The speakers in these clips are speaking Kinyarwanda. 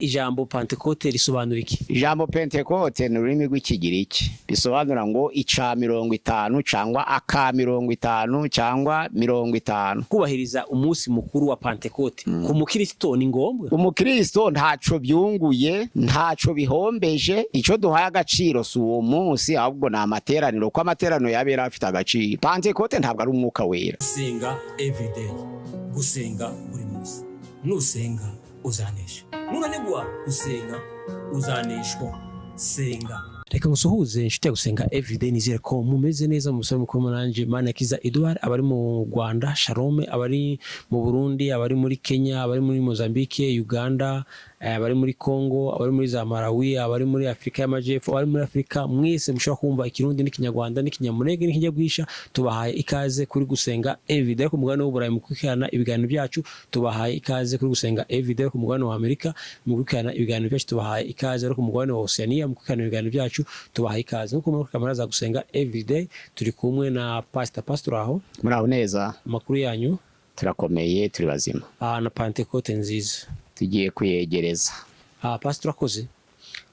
Ijambo Pentecote risobanura iki? Ijambo Pentecote ni ururimi rw'ikigiriki bisobanura ngo ica 50 cyangwa aka 50 cyangwa 50. Kubahiriza umunsi mukuru wa Pentecote ku mukristo ni ngombwa. Umukristo ntaco byunguye, ntaco bihombeje, ico duhaye agaciro su uwo munsi ahubwo na amateraniro ko amateraniro yabera afite agaciro. Pentecote ntabwo ari umwuka wera. Gusenga everyday, gusenga buri munsi. Nusenga uzanesha. Nunanigwa gusenga uzaneshwa. Senga. Reka ngusuhuze inshuti ya gusenga everyday, nizere ko mumeze neza mu musore mukuru mananje Manakiza Edouard, abari mu Rwanda, Shalom, abari mu Burundi, abari muri Kenya, abari muri Mozambique, Uganda, abari muri Congo, abari muri za Malawi, abari muri Afrika y'Amajepfo, abari muri Afrika, mwese mushobora kumva ikirundi n'ikinyarwanda n'ikinyamurenge n'ikinyabwisha, tubahaye ikaze kuri gusenga everyday ku mugabane w'Uburayi mu gukurikirana ibiganiro byacu. Tubahaye ikaze kuri gusenga everyday ku mugabane wa Amerika mu gukurikirana ibiganiro byacu. Tubahaye ikaze ku mugabane wa Oceania mu gukurikirana ibiganiro byacu. Tubahaye ikaze nko muri kamera za gusenga everyday. Turi kumwe na Pastor aho. Muraho neza. Amakuru yanyu? Turakomeye, turi bazima. Na Pentecote nziza tugiye kuyegereza. Pastor akoze.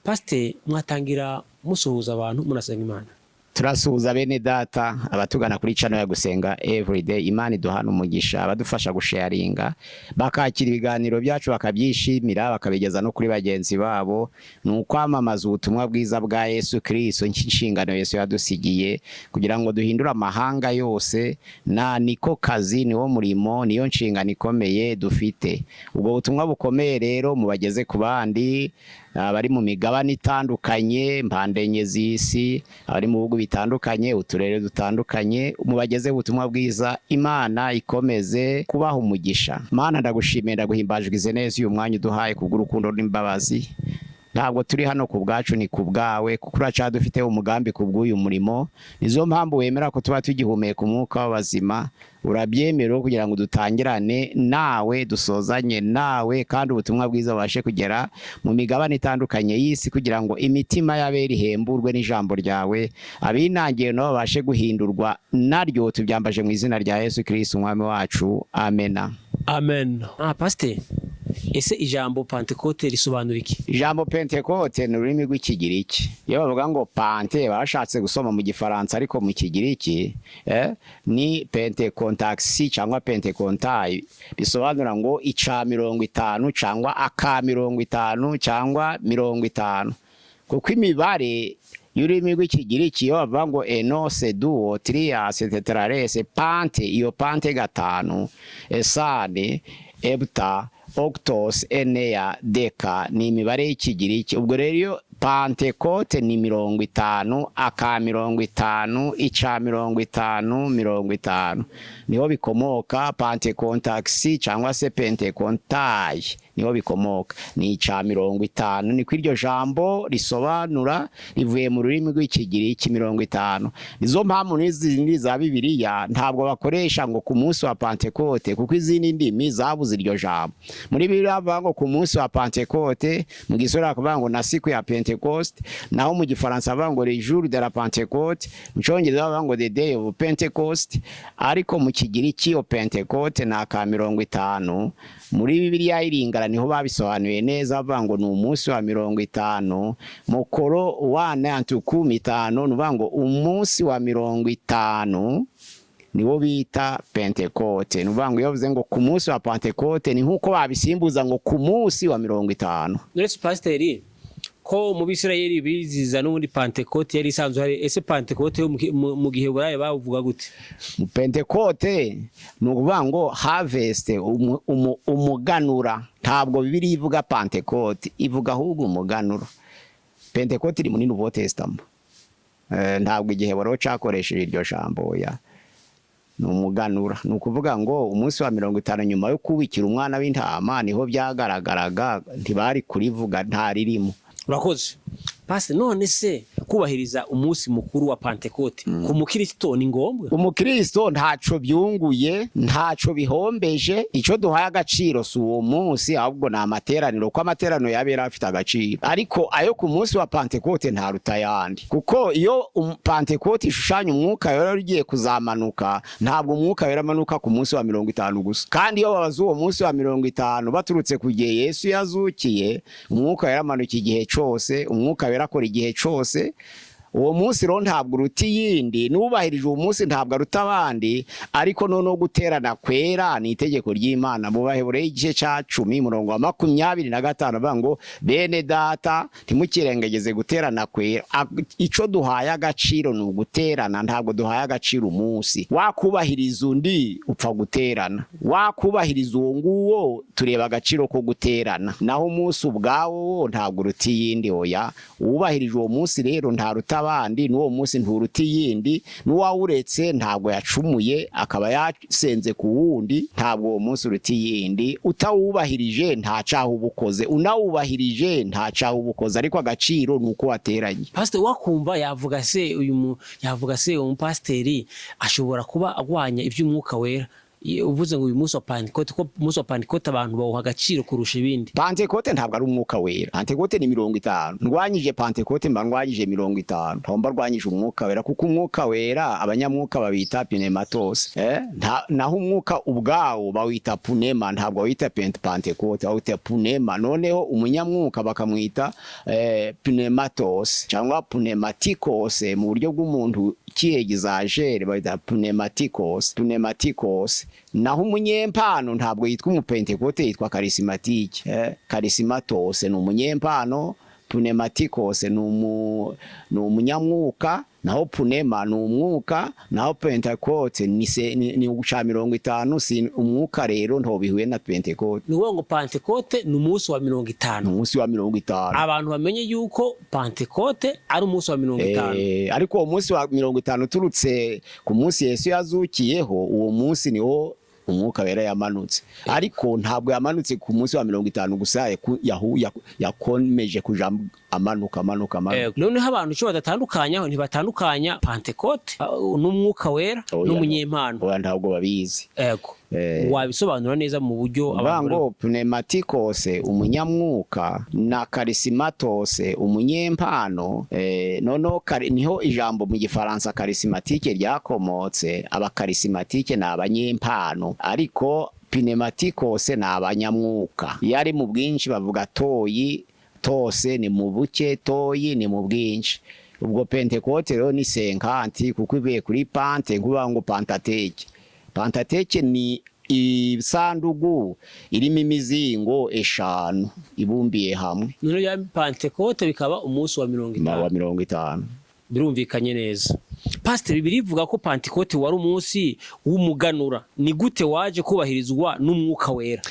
Pastor, mwatangira musuhuza abantu munasenga Imana. Turasuhuza bene data abatugana kuri channel ya gusenga everyday. Imana iduhana umugisha, abadufasha gusharinga, bakakira ibiganiro byacu, bakabyishimira, bakabigeza no kuri bagenzi babo. Nukwamamaza ubutumwa bwiza bwa Yesu Kristo, inshingano Yesu yadusigiye kugira ngo duhindure amahanga yose. Na niko kazi, niwo murimo, niyo nshingano ikomeye dufite. Ubwo butumwa bukomeye rero mubageze ku bandi, abari mu migabane itandukanye, mpande enye z'isi, abari mu bihugu bitandukanye, uturere dutandukanye, mubageze ubutumwa bwiza. Imana ikomeze kubaha umugisha. Mana ndagushimira, ndaguhimbajwe neza uyu mwanya uduhaye kubw'urukundo n'imbabazi. Ntabwo turi hano ku bwacu, ni ku bwawe, kuko uracadufite umugambi kubw'uyu murimo. Nizo mpamvu wemera ko tuba tugihumeka umwuka w'abazima. Urabyemera kugira ngo dutangirane nawe, dusozanye nawe, kandi ubutumwa bwiza bubashe kugera mu migabane itandukanye y'isi, kugira ngo imitima y'abera ihemburwe n'ijambo ryawe, abinangiye nabo babashe guhindurwa naryo. Tubyambaje mu izina rya Yesu Kristo umwami wacu, amena. Amen. Pastor, ese ijambo Pentecote risobanura iki? Ijambo Pentecote ni ururimi rw'ikigiriki. Iyo bavuga ngo Pente, bashatse gusoma mu gifaransa, ariko mu kigiriki ni Pentecontaxi cyangwa Pentecontai, bisobanura ngo ica 50 cyangwa aka 50 cyangwa 50. Kuko imibare y'ururimi rw'ikigiriki iyo bavuga ngo enose, duo, trias, tetrares, pante, iyo pante gatanu, esane, ebta, octos, enea, deka, ni imibare y'ikigiriki. Ubwo rero iyo Pentecote ni 50, aka 50, ica 50, 50. Niho bikomoka Pentecontaxi cyangwa se Pentecontai, niho bikomoka. Ni ica 50, ni kwiryo jambo risobanura, rivuye mu rurimi rw'ikigiriki 50. Nizo mpamvu n'izindi za Bibiliya ntabwo bakoresha ngo ku munsi wa Pentecote, kuko izindi ndimi zabuze iryo jambo. Muri Bibiliya bavuga ngo ku munsi wa Pentecote, mu Giswahili bakavuga ngo na siku ya Pentecost, naho mu Gifaransa bavuga ngo le jour de la Pentecôte, mu Cyongereza bavuga ngo the day of Pentecost, ariko mu kigiriki yo Pentecote na aka 50. Muri Bibiliya iringara niho babisobanuye neza, bavuga ngo ni umunsi wa 50. Mukoro 1:15 nuvuga ngo umunsi wa 50 niwo bita Pentecote. Nuvuga ngo iyo bavuze ngo ku munsi wa Pentecote ni nkuko babisimbuza ngo ku munsi wa 50. Nuretse Pastor, ko mu Bisirayeli biziza n'ubundi Pentecote yari isanzwe hari, ese Pentecote mu gihe buraye bavuga gute? Pentecote ni ukuvuga ngo harvest, umuganura. Ntabwo Bibiliya ivuga Pentecote, ivuga ahubwo umuganura. Pentecote iri muri Nouveau Testament. Ntabwo igihe baro cyakoresheje iryo jambo ya ni umuganura. Ni ukuvuga ngo umunsi wa 50 nyuma yo kubikira umwana w'intama niho byagaragaraga, ntibari kurivuga, nta ririmo. Urakoze. Pasi none se kubahiriza umunsi mukuru wa Pentecote ku mukristo ni ngombwa? Umukristo ntaco byunguye, ntaco bihombeje, ico duhaye agaciro si uwo munsi ahubwo na amateraniro, ko amateraniro yabera afite agaciro, ariko ayo ku munsi wa Pentecote nta rutayandi, kuko iyo Pentecote ishushanya umwuka wera ugiye kuzamanuka, ntabwo umwuka wera amanuka ku munsi wa 50 gusa, kandi iyo babaza uwo munsi wa 50 baturutse ku gihe Yesu yazukiye, umwuka wera amanuka igihe cose, umwuka wera akora igihe cose. Uwo munsi rero ntabwo uruta iyindi, nubahirije uwo munsi ntabwo aruta abandi, ariko noneho guterana kwera ni itegeko ry'Imana. Mu Baheburayo igice ca 10 murongo wa 25 bavuga ngo bene data ntimukirengageze guterana kwera. Ico duhaye agaciro ni uguterana, ntabwo duhaye agaciro umunsi. Wakubahiriza undi upfa guterana, wakubahiriza uwo nguwo tureba agaciro ko guterana, naho umunsi ubwawo ntabwo uruta iyindi. Oya, ubahirije uwo munsi rero nta ruta abandi, n'uwo munsi nturuta iyindi, n'uwawuretse ntabwo yacumuye akaba yasenze ku wundi, ntabwo uwo munsi uruta iyindi. Utawubahirije nta caha ubukoze, unawubahirije nta caha ubukoze, ariko agaciro nuko wateranye. Pastor wakumva yavuga se umupasteri ashobora kuba agwanya iby'umwuka wera, uvuze ngo uyu munsi wa Pentecote, ko umunsi wa Pentecote abantu bawuha agaciro kurusha ibindi. Pentecote ntabwo ari umwuka wera, Pentecote ni 50. Ndwanyije Pentecote mba ndwanyije 50, ntomba rwanyije umwuka wera, kuko umwuka wera abanyamwuka babita pneumatos, naho umwuka ubwawo bawita pneuma, ntabwo bawita Pentecote, bawita pneuma. Noneho umunyamwuka bakamwita pneumatos cyangwa pneumatikos, mu buryo bw'umuntu kiegizagere bawita pneumatikos. Naho umunyempano ntabwo yitwa umupentekote, yitwa karismatike. Karismatos ni umunyempano, pneumatikos ni umunyamwuka, naho pneuma ni umwuka, naho Pentecote ni uguca 50. Si umwuka rero nto bihuye na Pentecote. Ni ngo Pentecote ni umunsi wa 50, umunsi wa 50. Abantu bamenye yuko Pentecote ari umunsi wa 50. Ariko uwo munsi wa 50 turutse ku munsi Yesu yazukiyeho, uwo munsi niho umwuka wera yamanutse, ariko ntabwo yamanutse ku munsi wa 50 gusa, yakomeje kuja amanuka. Noneho abantu cyo badatandukanya, ntibatandukanya Pentecote n'umwuka wera n'umunyempano. Oya, ntabwo babizi. Wabisobanura neza mu buryo abantu pneumatikos umunyamwuka na karismatos umunyempano. Noneho niho ijambo mu gifaransa karismatike ryakomotse. Abakarismatike ni abanyempano, ariko pneumatikos ni abanyamwuka. Yari mu bwinshi bavuga toyi, tose ni mu buke, toyi ni mu bwinshi. Ubwo Pentecote rero ni 50, kuko ivuye kuri pante kuvuga ngo Pentateke. Pentateke ni isandugu irimo imizingo 5 ibumbiye hamwe. None ya Pentecote bikaba umunsi wa 50. Birumvikanye neza. Pastor, Bibiliya ivuga ko Pentecote wari umunsi w'umuganura. Ni gute waje kubahirizwa n'umwuka wera?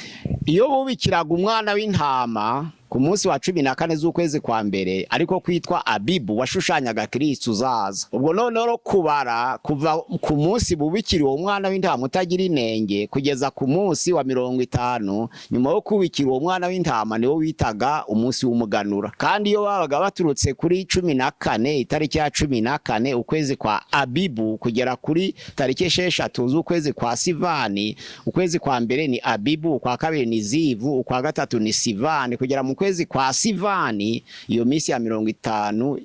Iyo bubikiraga umwana w'intama ku munsi wa 14 z'ukwezi kwa mbere, ariko kwitwa Abibu, washushanyaga Kristo uzaza. Ubwo noneho kubara kuva ku munsi bubikiriwe umwana w'intama utagira inenge kugeza ku munsi wa 50, nyuma yo kubikira uwo mwana w'intama niwo witaga umunsi w'umuganura. Kandi iyo babaga baturutse kuri 14, itariki ya 14 ukwezi kwa Abibu, kugera kuri tariki 6 z'ukwezi kwa Sivani, ukwezi kwa mbere ni Abibu, kwa kabiri ni Zivu, kwa gatatu ni Sivani, kugera mu kwezi kwa Sivani iyo misi ya 50,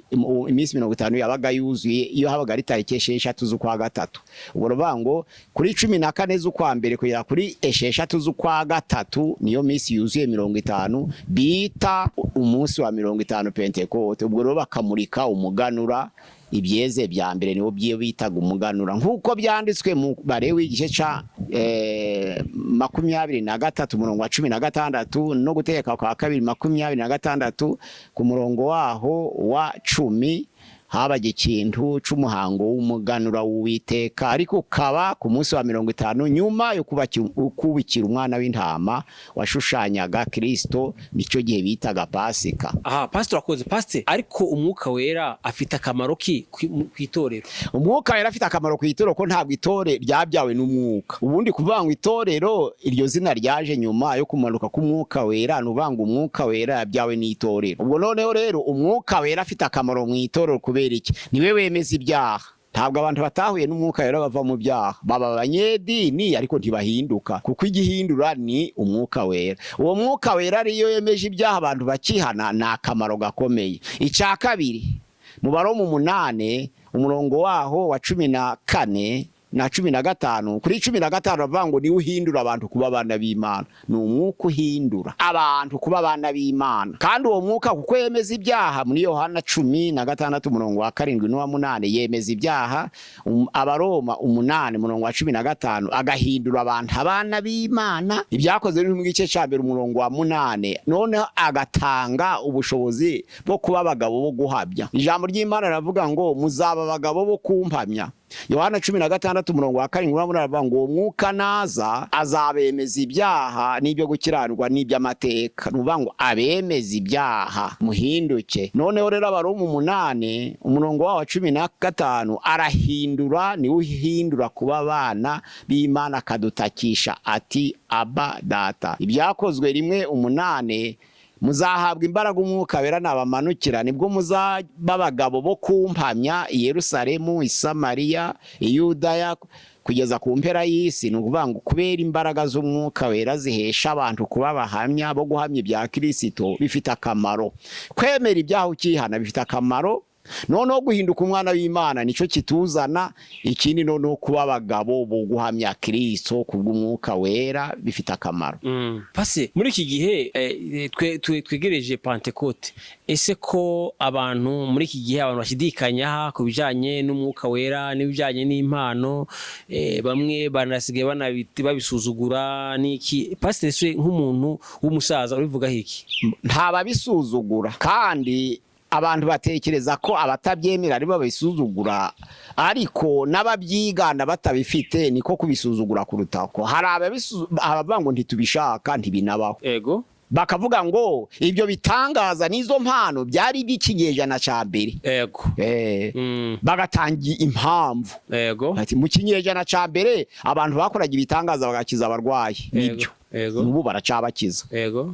imisi 50 yabaga yuzuye iyo habaga ari tariki 6 z'ukwa gatatu. Ubwo rubango kuri 14 z'ukwa mbere kugera kuri 6 z'ukwa gatatu niyo misi yuzuye 50, bita umunsi wa 50 Pentecote. Ubwo rero bakamurika umuganura, ibyeze bya mbere niwo bitaga umuganura, nkuko byanditswe mu Balewi igice ca 23 murongo wa 16, no Gutegeka kwa kabiri 26 ku murongo waho wa 10, habaga ikintu c'umuhango w'umuganura w'Uwiteka, ariko ukaba ku munsi wa 50 nyuma yo kubikira umwana w'intama washushanyaga Kristo, nico gihe bitaga Pasika. Aha, pastor akoze pastor, ariko umwuka wera afite akamaro ki kwitorero? Umwuka wera afite akamaro kwitorero ko ntabwo itore ryabyawe n'umwuka. Ubundi kuvuga ngo itorero iryo zina ryaje nyuma yo kumanuka k'umwuka wera, nubanga umwuka wera yabyawe n'itorero. Ubwo noneho rero umwuka wera afite akamaro mu itorero kubera iki? Niwe wemeza ibyaha. Ntabwo abantu batahuye n'umwuka wera bava mu byaha, baba abanyedini ariko ntibahinduka, kuko igihindura ni umwuka wera. Uwo mwuka wera ariyo yemeje ibyaha abantu bakihana, na akamaro gakomeye. Icya kabiri, mu Baroma 8 umurongo waho wa 14 na 15, kuri 15 bavuga ngo ni uhindura abantu kuba abana b'Imana. Ni umwuka uhindura abantu kuba abana b'Imana, kandi uwo mwuka kuko yemeza ibyaha. Muri Yohana 16 umurongo wa 7 n'uwa 8 yemeza ibyaha. Abaroma 8 umurongo wa 15 agahindura abantu abana b'Imana. Ibyakoze biri mu gice cya mbere umurongo wa 8, none agatanga ubushobozi bwo kuba abagabo bo guhabya. Ijambo ry'Imana ravuga ngo muzaba abagabo bo kumpamya. Yohana 16 umurongo wa 7 uravuga ngo umwuka naza azabemeza ibyaha n'ibyo gukiranirwa n'iby'amateka. Nuvuga ngo abemeza ibyaha muhinduke. Noneho rero Abaroma 8 umurongo wa 15 arahindura, ni uhindura kuba abana b'Imana, akadutakisha ati Aba Data. Ibyakozwe 1:8 muzahabwa imbaraga umwuka wera nabamanukira, nibwo muzaba abagabo bo kumpamya i Yerusalemu, i Samariya, i Yudaya kugeza ku mpera y'isi. Ni ukuvuga ngo kubera imbaraga z'umwuka wera zihesha abantu kuba abahamya bo guhamya ibya Kristo bifite akamaro. Kwemera ibyaha ukihana bifite akamaro. Noneho guhinduka umwana w'Imana nico kituzana. Ikindi noneho kuba abagabo bo guhamya Kristo kubw'umwuka wera bifite akamaro. Pase, muri iki gihe twegereje Pentecote, ese ko abantu muri iki gihe abantu bashidikanya ku bijanye n'umwuka wera n'ibijanye n'impano, bamwe banasigaye babisuzugura n'iki? Pase, nk'umuntu w'umusaza urivuga hiki? Ntababisuzugura, kandi abantu batekereza ko abatabyemera ari babisuzugura, ariko n'ababyigana batabifite niko kubisuzugura kurutako. Hari abavuga ngo ntitubishaka, ntibinabaho. Ego, bakavuga ngo ibyo bitangaza n'izo mpano byari iby'ikinyejana cya mbere. Ego. Bagatangira impamvu. Ego. Ati mu kinyejana cya mbere abantu bakoraga ibitangaza bagakiza abarwayi. Nibyo. Ego. Nubu baracabakiza. Ego.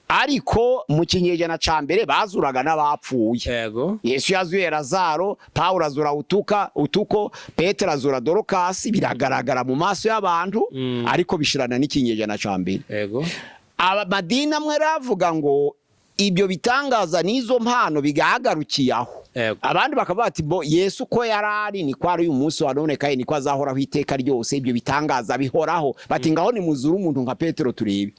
Ariko mu kinyejana cya mbere bazuraga n'abapfuye. Ego. Yesu yazuye Lazaro, Pawulo azura Utuko, Petero azura Dorokasi. Biragaragara mu maso y'abantu, ariko bishirana n'ikinyejana cya mbere. Ego. Amadini amwe ravuga ngo ibyo bitangaza n'izo mpano bigahagarukiye aho. Abandi bakavuga ati bo Yesu ko yarari ni kwa ari uyu munsi wa none kandi ni kwa azahoraho iteka ryose, ibyo bitangaza bihoraho. Bati ngaho ni muzuru umuntu nka Petero turebe.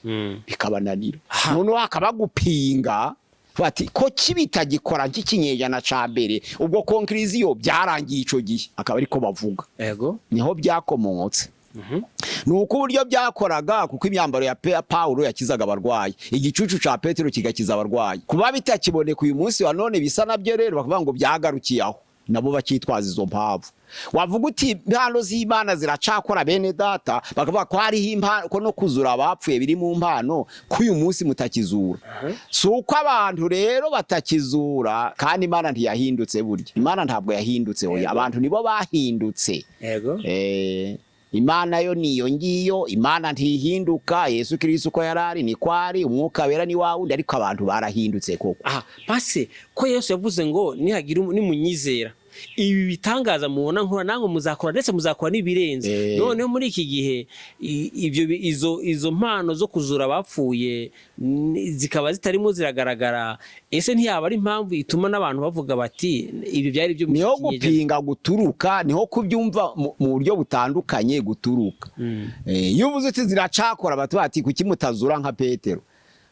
Bikabananira. None akabagupinga bati ko kibitagikora nk'ikinyejana ca mbere, ubwo conclusion byarangiye ico gihe. Akaba ariko bavuga. Ego. Niho byakomotse. Nuko uburyo byakoraga, kuko imyambaro ya Pawulo yakizaga abarwayi, igicucu ca Petero kigakiza abarwayi. Kuba bitakiboneka uyu munsi wa none bisa nabyo rero bakavuga ngo byagarukiye aho, nabo bakitwaza izo mpamvu. Wavuga uti impano z'Imana ziracakora bene data, bakavuga ko hariho impano ko no kuzura abapfuye biri mu mpano, ko uyu munsi mutakizura. Uko abantu rero batakizura, kandi Imana ntiyahindutse. Burya Imana ntabwo yahindutse, oya, abantu nibo bahindutse. Ego. Imana yo niyo ngiyo, Imana ntihinduka. Yesu Kristo ko yarari ni kwari, umwuka wera ni wawundi, ariko abantu barahindutse koko. Pase, ko Yesu yavuze ngo nihagira nimunyizera ibi bitangaza mubona nkora nango muzakora, ndetse muzakora n'ibirenze. Noneho muri iki gihe ibyo izo mpano zo kuzura abapfuye zikaba zitarimo ziragaragara. Ese ntiyaba ari impamvu ituma n'abantu bavuga bati ibi byari byo niho gupinga guturuka, niho kubyumva mu buryo butandukanye guturuka. Iyo uvuze uti ziracakora bati kuki mutazura nka Petero,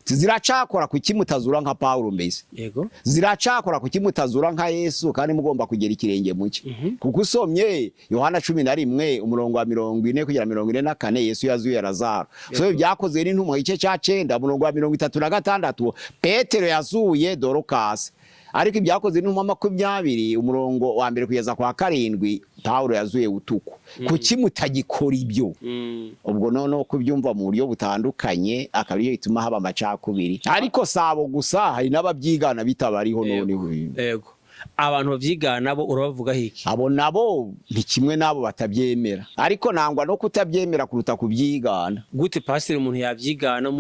ziracakora kuki mutazura nka Pawulo mbese. Yego. Ziracakora kuki mutazura nka Yesu, kandi mugomba kugera ikirenge muke. Kuko usomye Yohana 11 umurongo wa 40 kugera 44, Yesu yazuye Lazaro. So byakozwe n'intumwa igice cya 9 umurongo wa 36, Petero yazuye Dorokasi. ariko ibyakoze n'intumwa 20 umurongo wa mbere kugeza kwa 7 Pawulo yazuye utuku kuki mutagikora ibyo ubwo none kubyumva mu buryo butandukanye akabiriyo ituma haba amacakubiri ariko sabo gusa hari n'ababyigana bitabariho none yego abantu bavyigana nabo urabavuga hiki abo nabo ni kimwe nabo batabyemera ariko nangwa no kutabyemera kuruta kubyigana gute pastor umuntu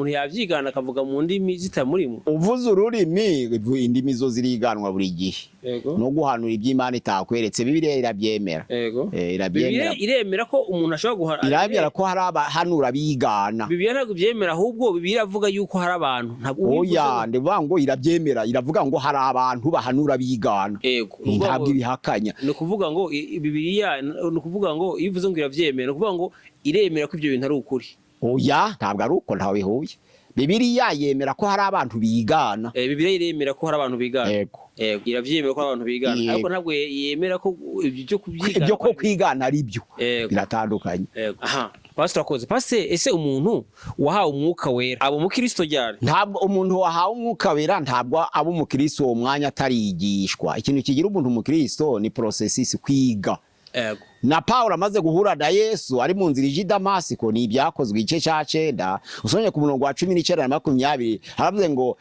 yavyigana akavuga mu ndimi zitamurimo uvuze ururimi indimi zo ziriganwa buri gihe yego no guhanura iby'Imana itakweretse Bibiliya irabyemera yego irabyemera iremera ko umuntu ashobora guhanura irabyemera ko hari abahanura bigana Bibiliya ntabwo byemera ahubwo Bibiliya avuga yuko hari abantu oya ndivuga ngo irabyemera iravuga ngo hari abantu bahanura bigana yego ntabwo ibihakanya no kuvuga ngo Bibiliya no kuvuga ngo ivuze ngo iravyemera no kuvuga ngo iremera ko ibyo bintu ari ukuri oya ntabwo ari uko ntawe bihuye Bibiliya yemera ko hari abantu bigana Bibiliya iremera ko hari abantu bigana yego iravyemera ko hari abantu bigana ariko ntabwo yemera ko ibyo kubyigana ibyo ko kwigana ari byo biratandukanye aha pastor akoze pastor ese umuntu wahawe umwuka wera abo mukristo ryari ntabwo umuntu wahawe umwuka wera ntabwo abo mukristo uwo mwanya atarigishwa ikintu kigira umuntu umukristo ni processes kwiga yego na Paulo amaze guhura na Yesu ari mu nzira ije Damasiko ni ibyakozwe igice cya 9 usonye ku murongo wa 19 na 20 haravuze ngo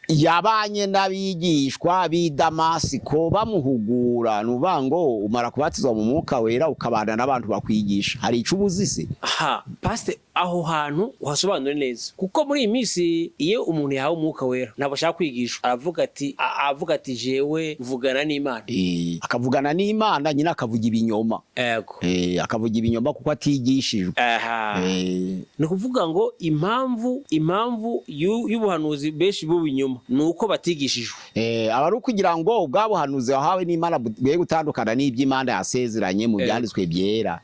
yabanye n'abigishwa b'i Damasiko bamuhugura nubango umara kubatizwa mu mwuka wera ukabana n'abantu bakwigisha hari icubuzi se aha pastor aho hantu uhasobanure neza kuko muri iyi minsi iyo umuntu yahawe umwuka wera ntabwo ashaka kwigisha avuga ati jewe vugana n'Imana akavugana n'Imana nyina akavuga ibinyoma yego akavuga ibinyoma kuko atigishijwe no kuvuga ngo impamvu y'ubuhanuzi beshi bw'ibinyoma nuko batigishijwe abari kugira ngo ubwabuhanuzi wahawe n'Imana bwe gutandukana n'iby'Imana yasezeranye mu byanditswe byera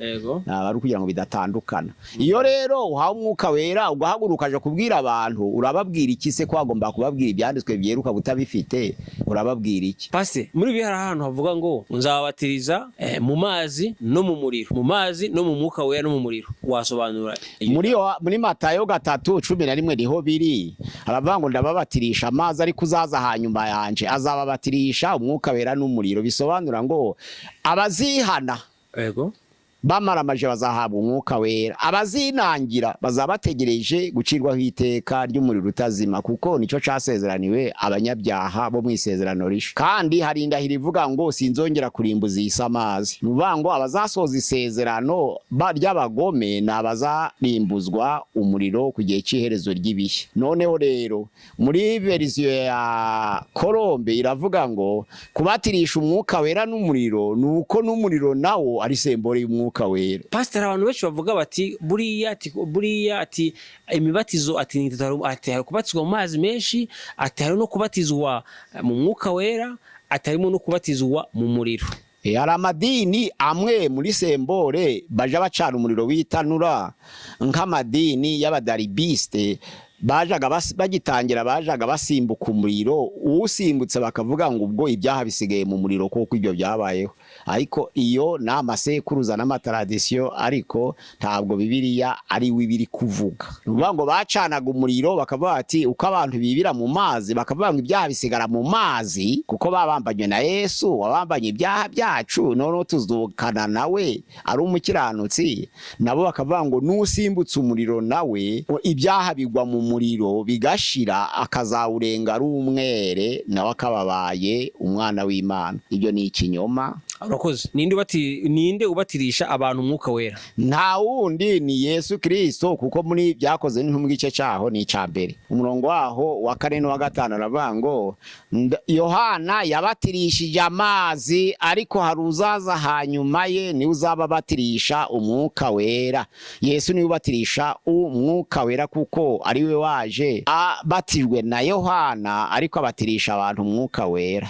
abari kugira ngo bidatandukana iyo rero uhawe umwuka wera ugahaguruka aje kubwira abantu urababwira iki se kwagomba kubabwira ibyanditswe byeruka butabifite urababwira iki pase muri bihari ahantu havuga ngo nzababatiriza mu mazi no mu muriro mu mazi no mu mwuka wera no mu muriro wasobanura muri Matayo 3:11 niho biri aravuga ngo ndababatirisha amazi ari kuzaza hanyuma yanje azababatirisha umwuka wera n'umuriro bisobanura ngo abazihana yego bamaramaje bazahabwa umwuka wera abazinangira bazabategereje gucirwaho iteka ry'umuriro utazima kuko nico casezeraniwe abanyabyaha bo mwisezerano risho kandi hari indahiro ivuga ngo sinzongera kurimbuza isamazi nubango abazasoza isezerano ry'abagome nabazarimbuzwa umuriro ku gihe c'iherezo ry'ibihe noneho rero muri version ya Colombe iravuga ngo kubatirisha umwuka wera n'umuriro nuko n'umuriro nawo ari sembore y'umwuka wera pastor abantu benshi bavuga bati buriya ati imibatizo ati hari kubatizwa mu mazi menshi ati hari no kubatizwa mu mwuka wera ati harimo no kubatizwa mu muriro hari amadini amwe muri sembore baje bacana umuriro witanura nk'amadini y'abadaribiste bagitangira bajaga basimbuka umuriro usimbutse bakavuga ngo ubwo ibyaha bisigaye mu muriro kuko ibyo byabayeho ariko iyo n'amasekuruza n'amatradition ariko ntabwo Bibiliya ari wibiri kuvuga nuvuga ngo bacanaga umuriro bakavuga ati uko abantu bibira mu mazi bakavuga ngo ibyaha bisigara mu mazi kuko babambanye na Yesu wabambanye ibyaha byacu none tuzukana nawe ari umukiranutsi nabo bakavuga ngo nusimbutse umuriro nawe ibyaha bigwa mu muriro bigashira akazawurenga ari umwere nawe akababaye umwana w'Imana ibyo ni ikinyoma urakoze ninde ubatirisha abantu umwuka wera nta wundi ni Yesu Kristo kuko muri byakoze n'intumwa gice cyaho ni icambere umurongo waho wa 4 no wa 5 aravuga ngo Yohana yabatirishije amazi ariko haruzaza hanyuma ye ni uzababatirisha umwuka wera Yesu ni ubatirisha umwuka wera kuko ari we waje abatijwe na Yohana ariko abatirisha abantu umwuka wera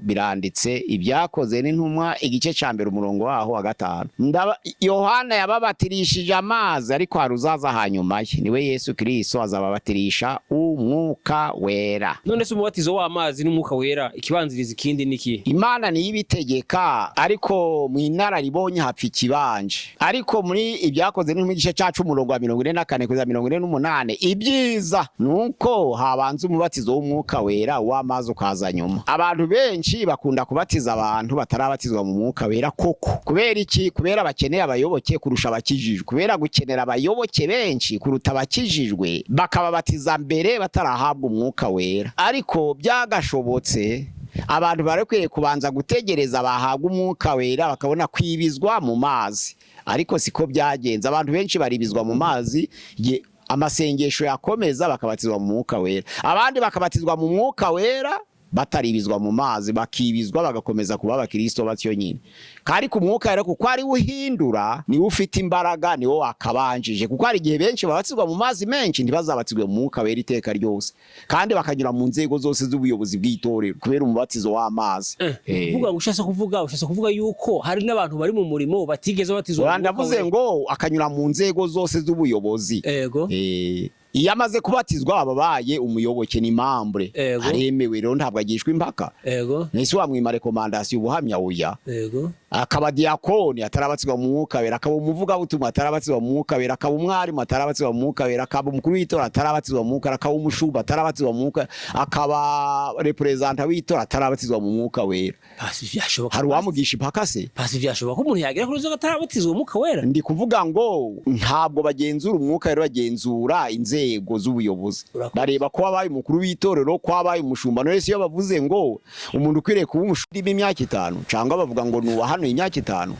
biranditse ibyakoze n'intumwa ubutumwa igice ca mbere umurongo waho wa 5. Yohana yababatirishije amazi, ariko hari uzaza hanyuma ye, niwe Yesu Kristo, azababatirisha umwuka wera. None se umubatizo w'amazi n'umwuka wera ikibanziriza ikindi niki? Imana ni ibitegeka, ariko mu inararibonye hapfa ikibanje. Ariko muri ibyakoze ni mu gice cyacu umurongo wa 44 kugeza 48, ibyiza nuko habanza umubatizo w'umwuka wera, w'amazi ukaza nyuma. Abantu benshi bakunda kubatiza abantu batarabatizwa mu mwuka wera koko. Kubera iki? Kubera bakeneye abayoboke kurusha abakijijwe. Kubera gukenera abayoboke benshi kuruta abakijijwe, bakababatiza mbere batarahabwa umwuka wera. Ariko byagashobotse abantu barekwiye kubanza gutegereza bahabwa umwuka wera, bakabona kwibizwa mu mazi. Ariko siko byagenze. Abantu benshi baribizwa mu mazi, amasengesho yakomeza bakabatizwa mu mwuka wera. Abandi bakabatizwa mu mwuka wera bataribizwa mu mazi, bakibizwa bagakomeza kuba abakristo batyo nyine. Kari ku mwuka wera kuko ari uhindura, ni ufite imbaraga, ni wo wakabanjije. Kuko ari gihe benshi babatizwa mu mazi menshi ntibazabatizwe mu mwuka wera iteka ryose, kandi bakanyura mu nzego zose z'ubuyobozi bw'itorero kubera umubatizo w'amazi. Kuvuga ngo ushaka kuvuga yuko hari n'abantu bari mu murimo batigeze batizwa. Ndavuze ngo akanyura mu nzego zose z'ubuyobozi. Ego. Iyo amaze kubatizwa ababaye umuyoboke, ni membre, aremewe, rero ntabwo agishwa impaka. Nese wamwima recommandation ubuhamya oya. Akaba diakoni atarabatizwa mu mwuka wera, akaba umuvuga butumwa atarabatizwa mu mwuka wera, akaba umwarimu atarabatizwa mu mwuka wera, akaba umukuru w'itora atarabatizwa mu mwuka, akaba umushuba atarabatizwa mu mwuka, akaba representa w'itora atarabatizwa mu mwuka wera. Pasi vyashoboka. Hari wamugisha impaka se? Pasi vyashoboka ko umuntu yagira kuri zo atarabatizwa mu mwuka wera. Ndi kuvuga ngo ntabwo bagenzura umwuka wera, bagenzura inzego z'ubuyobozi. Bareba ko wabaye umukuru w'itorero, ko wabaye umushumba. None se iyo bavuze ngo umuntu ukwiriye kuba umushumba imyaka 5, cyangwa bavuga ngo nuwa hano imyaka 5,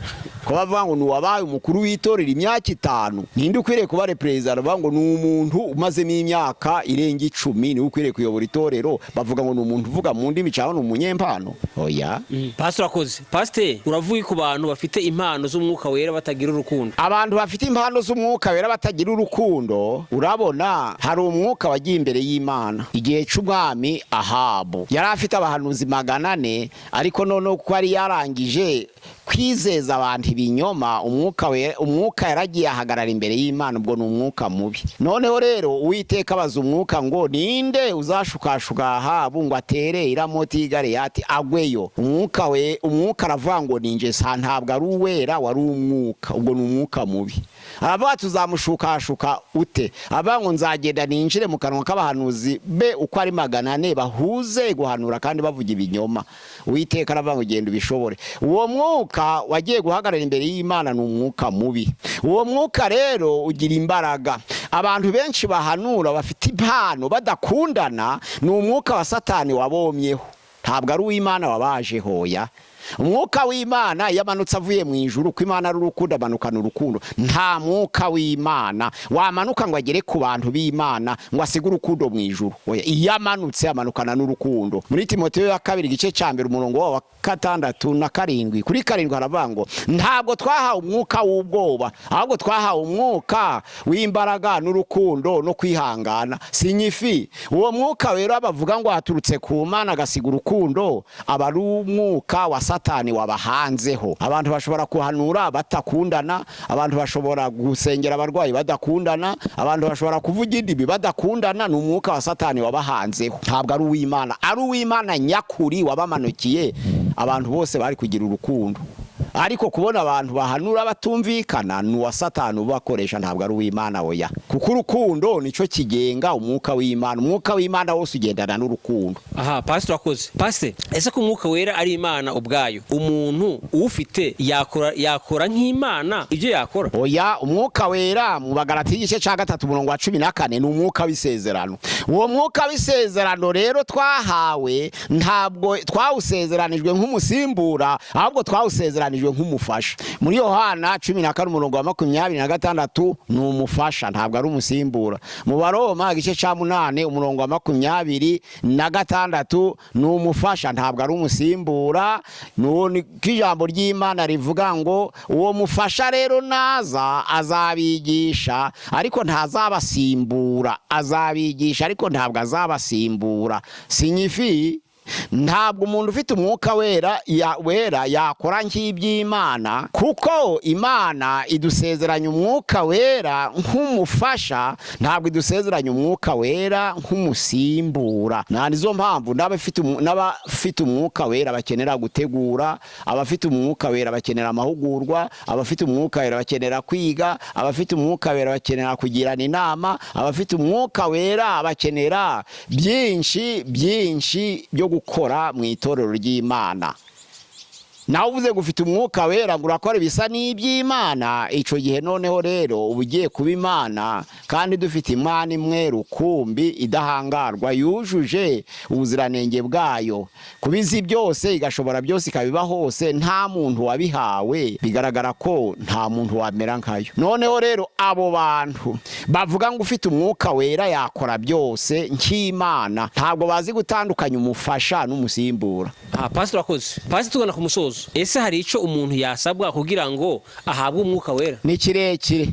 ko bavuga ngo nuwabaye umukuru w'itorero imyaka 5, ninde ukwiriye kuba representa? Bavuga ngo ni umuntu umaze n'imyaka irenga 10 ni ukwiriye kuyobora itorero. Bavuga ngo ni umuntu uvuga mu ndimi cyangwa umunyempano. Oya. Pastor akoze. Pastor, uravuye ku bantu bafite impano z'umwuka wera batagira urukundo. Abantu bafite impano z'umwuka wera batagira urukundo, urabona hari umwuka wagiye imbere y'Imana igihe c'umwami Ahabu. Yari afite abahanuzi 400, ariko none ko ari yarangije kwizeza abantu ibinyoma, umwuka yaragiye ahagarara imbere y'Imana. Ubwo ni umwuka mubi. Noneho rero Uwiteka abaza umwuka ngo ninde uzashukashuka Ahabu ngo atere iramoti y'Galeyati agweyo. Umwuka aravuga ngo ninje, ntabwo ari uwera, wari umwuka. Ubwo ni umwuka mubi. Aravuga tuzamushukashuka ute? Avuga ngo nzagenda ninjire mu kanwa k'abahanuzi be uko ari 400 bahuze guhanura kandi bavuga ibinyoma. Uwiteka aravuga ngo genda ubishobore. Uwo mwuka wagiye guhagarara imbere y'Imana ni umwuka mubi. Uwo mwuka rero ugira imbaraga. Abantu benshi bahanura bafite impano badakundana, ni umwuka wa Satani wabomyeho, ntabwo ari uw'Imana wabaje hoya. Umwuka w'Imana yamanutse avuye mu ijuru, ko Imana ari urukundo, amanukana urukundo. Nta mwuka w'Imana wamanuka ngo agere ku bantu b'Imana ngo asige urukundo mu ijuru. Oya, yamanutse amanukana n'urukundo. Muri Timoteyo ya 2 gice ca mbere umurongo wa 6 na 7, kuri 7 haravuga ngo ntabwo twahawe umwuka w'ubwoba, ahubwo twahawe umwuka w'imbaraga n'urukundo no kwihangana. Sinyifi uwo mwuka wera bavuga ngo haturutse ku Mana agasiga urukundo, aba ari umwuka wa Satani wabahanzeho. Abantu bashobora kuhanura batakundana, abantu bashobora gusengera abarwayi badakundana, abantu bashobora kuvuga indimi badakundana. Ni umwuka wa Satani wabahanzeho, ntabwo ari uw'Imana. Ari uw'Imana nyakuri wabamanukiye, abantu bose bari kugira urukundo. Ariko kubona abantu bahanura batumvikana, ni wa Satani ubakoresha, ntabwo ari uw'Imana oya. Kuko urukundo nico kigenga umwuka w'Imana. Umwuka w'Imana wose ugendana n'urukundo. Aha, Pastor akoze. Pastor, ese ko umwuka wera ari Imana ubwayo, umuntu ufite yakora nk'Imana ibyo yakora? Oya, umwuka wera mu Bagalatiya igice ca 3 umurongo wa 14 ni umwuka w'isezerano. Uwo mwuka w'isezerano rero twahawe, ntabwo twawusezeranijwe nk'umusimbura, ahubwo twawusezeranijwe nk'umufasha. Muri Yohana 14 umurongo wa 26 ni umufasha, ntabwo ari umusimbura. Mu Baroma igice ca 8 umurongo wa 26 ni umufasha, ntabwo ari umusimbura. Ni kijambo ry'Imana rivuga ngo uwo mufasha rero naza azabigisha, ariko ntazabasimbura. Azabigisha ariko ntabwo azabasimbura. Sinyifi ntabwo umuntu ufite umwuka wera yakora nk'iby'Imana, kuko Imana idusezeranya umwuka wera nk'umufasha, ntabwo idusezeranya umwuka wera nk'umusimbura. Nizo mpamvu n'abafite umwuka wera bakenera gutegura, abafite umwuka wera bakenera amahugurwa, abafite umwuka wera bakenera kwiga, abafite umwuka wera bakenera kugirana inama, abafite umwuka wera bakenera byinshi byo gukora mu itorero ry'Imana. Nawe uvuze gufite umwuka wera ngo urakora bisa n'iby'Imana, ico gihe noneho rero ubugiye kuba Imana, kandi dufite Imana imwe rukumbi idahangarwa, yujuje ubuziranenge bwayo, kubizi byose igashobora byose ikabiba hose, nta muntu wabihawe, bigaragara ko nta muntu wamera nkayo. Noneho rero abo bantu bavuga ngo ufite umwuka wera yakora byose nk'Imana, ntabwo bazi gutandukanya umufasha n'umusimbura. Pastor akoze. Pastor tugana ku musozo. Ese hari ico umuntu yasabwa kugira ngo ahabwe umwuka wera? Ni kirekire.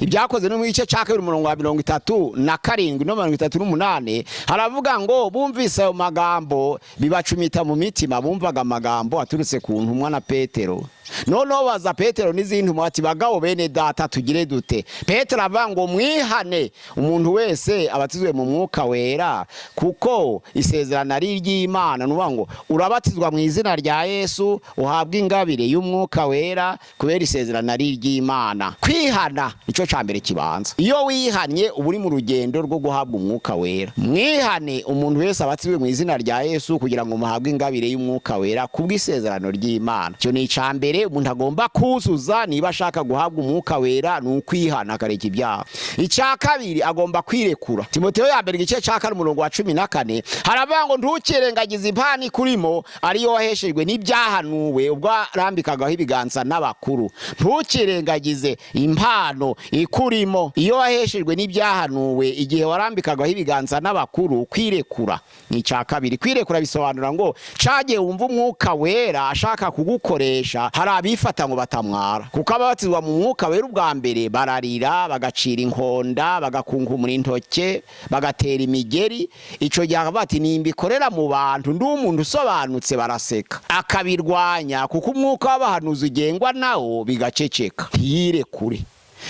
Ibyakoze no mu gice cya 237 na 38 haravuga ngo bumvise ayo magambo bibacumita mu mitima, bumvaga amagambo aturutse ku ntumwa na Petero. Noneho baza Petero n'izindi ati bagabo bene data tugire dute? Petero avuga ngo mwihane umuntu wese abatizwe mu mwuka wera, kuko isezerano ari iry'Imana. Nuvuga ngo urabatizwa mu izina rya Yesu uhabwa ingabire y'umwuka wera, kubera isezerano ari iry'Imana. Kwihana ico cambere kibanza. Iyo wihanye uba uri mu rugendo rwo guhabwa umwuka wera. Mwihane umuntu wese abatizwe mu izina rya Yesu kugira ngo muhabwe ingabire y'umwuka wera kubw'isezerano ry'Imana. Cyo ni icambere umuntu agomba kuzuza niba ashaka guhabwa umwuka wera, ni ukwihana akareka ibyaha. Icya kabiri agomba kwirekura. Timoteyo ya mbere igice cya 14 haravuga ngo ntukirengagize impano ikurimo ariyo waheshejwe n'ibyahanuwe ubwo arambikagaho ibiganza n'abakuru. Ntukirengagize impano ikurimo iyo waheshejwe n'ibyahanuwe igihe warambikagaho ibiganza n'abakuru. Kwirekura ni icya kabiri. Kwirekura bisobanura ngo cagiye wumva umwuka wera ashaka kugukoresha, hari abifata ngo batamwara, kuko ababatizwa mu mwuka wera ubwa mbere bararira, bagacira inkonda, bagakunkumura intoke, bagatera imigeri. Ico gihe bati nimbikorera mu bantu ndi umuntu usobanutse, baraseka akabirwanya, kuko umwuka w'abahanuzi ugengwa nawo bigaceceka, ntiyirekure.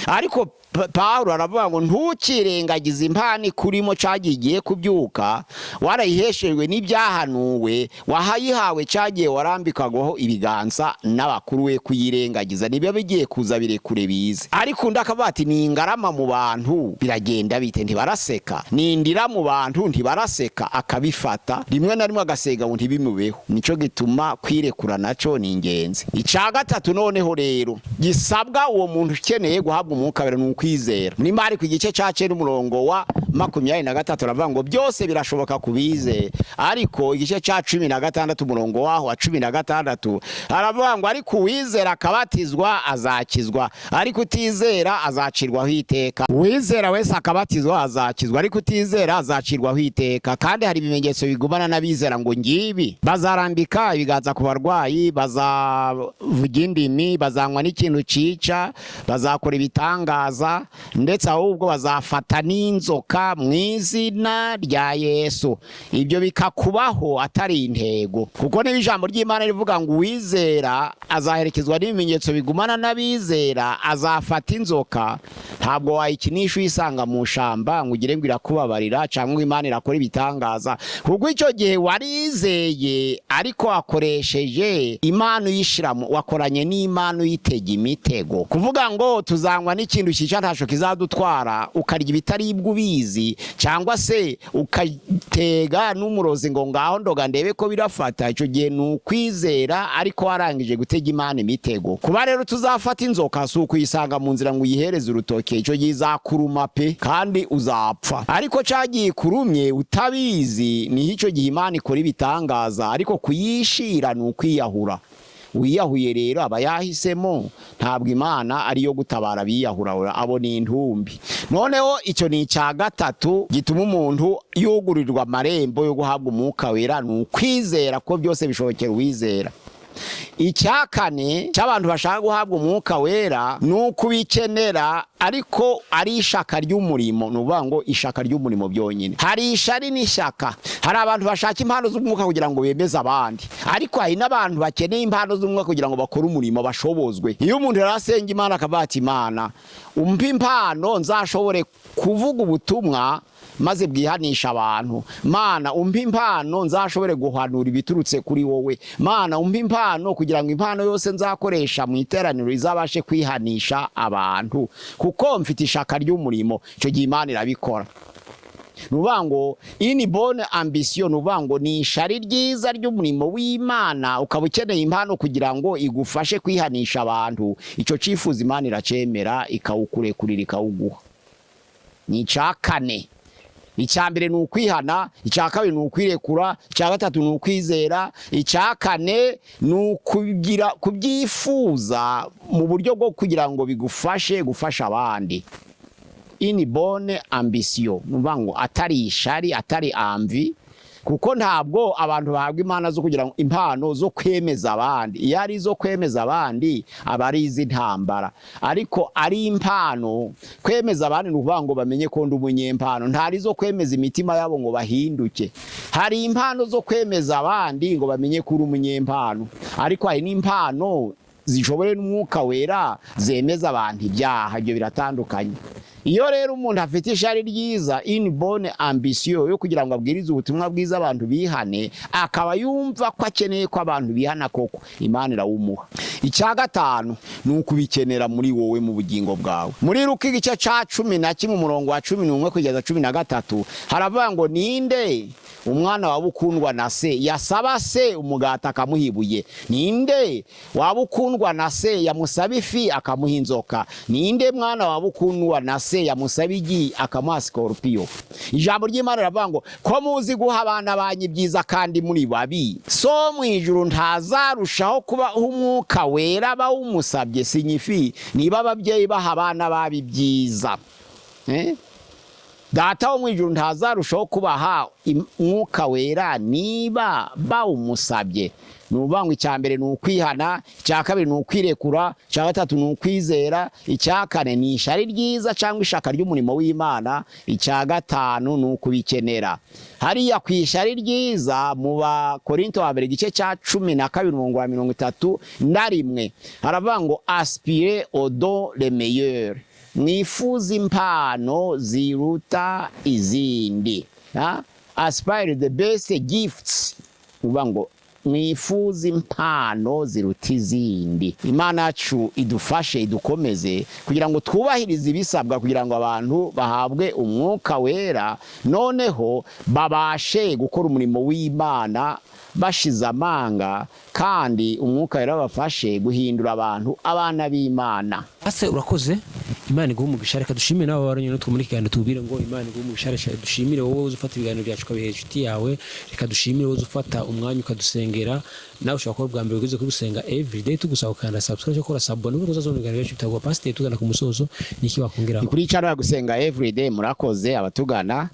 Ariko Paulo aravuga ngo ntukirengagize impano ikurimo cagiye kubyuka, warayiheshejwe n'ibyahanuwe, wahayihawe cagiye warambikagaho ibiganza n'abakuru we kuyirengagiza. Nibyo bigiye kuza birekure bize. Ariko ndakavuga ati ni ingarama mu bantu biragenda bite? Ntibaraseka. Nindira mu bantu ntibaraseka, akabifata rimwe na rimwe agasega ngo ntibimubeho. Nico gituma kwirekura naco ni ingenzi. Ica gatatu noneho rero gisabwa uwo muntu ukeneye guhabwa umwuka wera kwizera. Muri Mariko igice cya 9:23 aravuga ngo byose birashoboka kubize. Ariko igice cya 16 umurongo waho wa 16 aravuga ngo ariko uwizera akabatizwa azakizwa, ariko utizera azacirwaho iteka. Uwizera wese akabatizwa azakizwa, ariko utizera azacirwaho iteka. Kandi hari ibimenyetso bigumana n'abizera ngo ngibi: bazarambika ibiganza ku barwayi, bazavuga indimi, bazanywa n'ikintu cica, bazakora ibitangaza, ndetse ahubwo bazafata n'inzoka mu izina rya Yesu. Ibyo bikakubaho atari intego, kuko niba ijambo ry'Imana rivuga ngo uwizera azaherekezwa n'ibimenyetso bigumana n'abizera, azafata inzoka, ntabwo wayikinisha uyisanga mu shamba ngo ugire ngo irakubabarira cyangwa Imana irakora ibitangaza. Kuko icyo gihe warizeye ariko wakoresheje Imana uyishiramo, wakoranye n'Imana uyitega imitego. Kuvuga ngo tuzanywa n'ikintu cica ntaco kizadutwara, ukarya ibitaribwa ubizi, cyangwa se ukatega n'umurozi ngo ngaho ndoga ndebe ko birafata. Icyo gihe ni ukwizera ariko warangije gutega Imana imitego. Kuba rero tuzafata inzoka si ukuyisanga mu nzira ngo uyihereze urutoke, icyo gihe izakuruma pe kandi uzapfa. Ariko cagiye kurumye utabizi, ni icyo gihe Imana ikora ibitangaza. Ariko kuyishira ni ukwiyahura. Wiyahuye rero aba yahisemo, ntabwo Imana ariyo gutabara biyahura, abo ni intumbi. Noneho icyo ni icya gatatu gituma umuntu yugurirwa amarembo yo guhabwa umwuka wera, ni ukwizera ko byose bishobokera uwizera. icya kane cy'abantu bashaka guhabwa umwuka wera ni ukubikenera ariko ari ishaka ry'umurimo. Ni ukuvuga ngo ishaka ry'umurimo byonyine. Hari ishari n'ishyaka. Hari abantu bashaka impano z'umwuka kugira ngo bemeze abandi, ariko hari n'abantu bakeneye impano z'umwuka kugira ngo bakore umurimo bashobozwe. Iyo umuntu yarasenga Imana akavuga ati Imana umpa impano nzashobore kuvuga ubutumwa maze bwihanisha abantu. Mana umpa impano nzashobore guhanura ibiturutse kuri wowe. Mana umpa impano kugira ngo impano yose nzakoresha mu iteraniro izabashe kwihanisha abantu, kuko mfite ishaka ry'umurimo. Icyo gihe Imana irabikora. Nuvuga ngo ini bonne ambition, nuvuga ngo ni ishari ryiza ry'umurimo w'Imana, ukaba ukeneye impano kugira ngo igufashe kwihanisha abantu. Icyo cifuza Imana iracemera ikawukurekurira ikawuguha. Ni icya kane. Icya mbere ni ukwihana, icya kabiri ni ukwirekura, icya gatatu ni ukwizera, icya kane ni ukugira kubyifuza mu buryo bwo kugira ngo bigufashe gufasha abandi. Ini bonne ambition, nuvuga ngo atari ishari, atari amvi, kuko ntabwo abantu bahabwa impano zo kugira ngo impano zo kwemeza abandi. Iyo ari zo kwemeza abandi aba ari iz'intambara, ariko ari impano kwemeza abandi nuvuga ngo bamenye ko ndi umunyempano. Ntari zo kwemeza imitima yabo ngo bahinduke. Hari impano zo kwemeza abandi ngo bamenye ko uri umunyempano, ariko hari n'impano zishobore n'umwuka wera zemeza abantu ibyaha. Ibyo biratandukanye. Iyo rero umuntu afite ishari ryiza, une bonne ambition yo kugira ngo abwirize ubutumwa bwiza abantu bihane, akaba yumva ko akeneye ko abantu bihana koko, Imana irawumuha. Icya gatanu ni ukubikenera muri wowe mu bugingo bwawe. Muri Luka igice cya 11 umurongo wa 11 kugeza 13 haravuga ngo ninde umwana wabukundwa na se yasaba se umugata akamuhibuye? Ninde wabukundwa na se yamusaba ifi akamuha inzoka? Ninde mwana wabukundwa na se yamusaba igi akamuha scorpio? Ijambo ry'Imana riravuga ngo ko muzi guha abana banyu byiza kandi muri babi, so mu ijuru ntazarushaho kuba umwuka wera bawumusabye. Sinyifi niba ababyeyi baha abana babi byiza, Data wo mu ijuru ntazarushaho kubaha umwuka wera niba bawumusabye. Nuvuga ngo icya mbere ni ukwihana, icya kabiri ni ukwirekura, icya gatatu ni ukwizera, icya kane ni ishari ryiza cyangwa ishaka ry'umurimo w'Imana, icya gatanu ni ukubikenera. Hariya ku ishari ryiza mu Bakorinto wa mbere igice cya 12 umurongo wa 31 haravuga ngo aspire au don le meilleur, mwifuza impano ziruta izindi. Aspire the best gifts, uvuga ngo mwifuza impano ziruta izindi. Imana yacu idufashe idukomeze kugira ngo twubahirize ibisabwa kugira ngo abantu bahabwe umwuka wera, noneho babashe gukora umurimo w'Imana bashize amanga, kandi umwuka wera bafashe guhindura abantu abana b'Imana. Ase urakoze. Imana iguhe umugisha. Reka dushimire nabo baranywe natwe muri kiganiro tubwire ngo Imana iguhe umugisha. Reka dushimire wowe uzufata ibiganiro byacu kabihe inshuti yawe. Reka dushimire wowe uzufata umwanya ukadusengera. Nawe ushobora kuba bwa mbere ugize kugusenga everyday, tugusaba ukanda subscribe cyo kora sabone nuko uzazona ibiganiro byacu bitagwa pastor tugana ku musozo. Niki wakongeraho kuri channel ya gusenga everyday? Murakoze abatugana.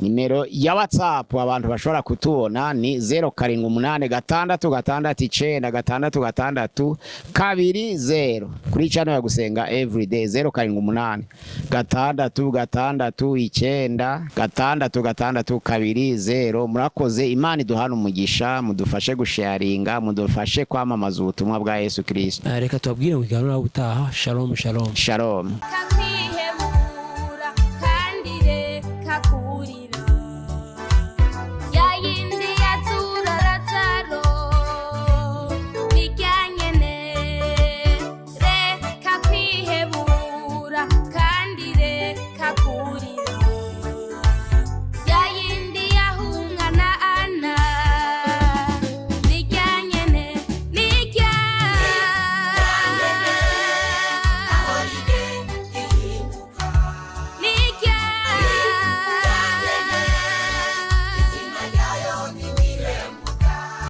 Nimero ya WhatsApp abantu bashobora kutubona ni 0786969620 kuri channel ya gusenga everyday. 0786969620. Murakoze. Imana iduhana umugisha, mudufashe gusharinga, mudufashe kwamamaza ubutumwa bwa Yesu Kristo. Reka tubabwire ngo iganura ubutaha. Shalom shalom. Shalom.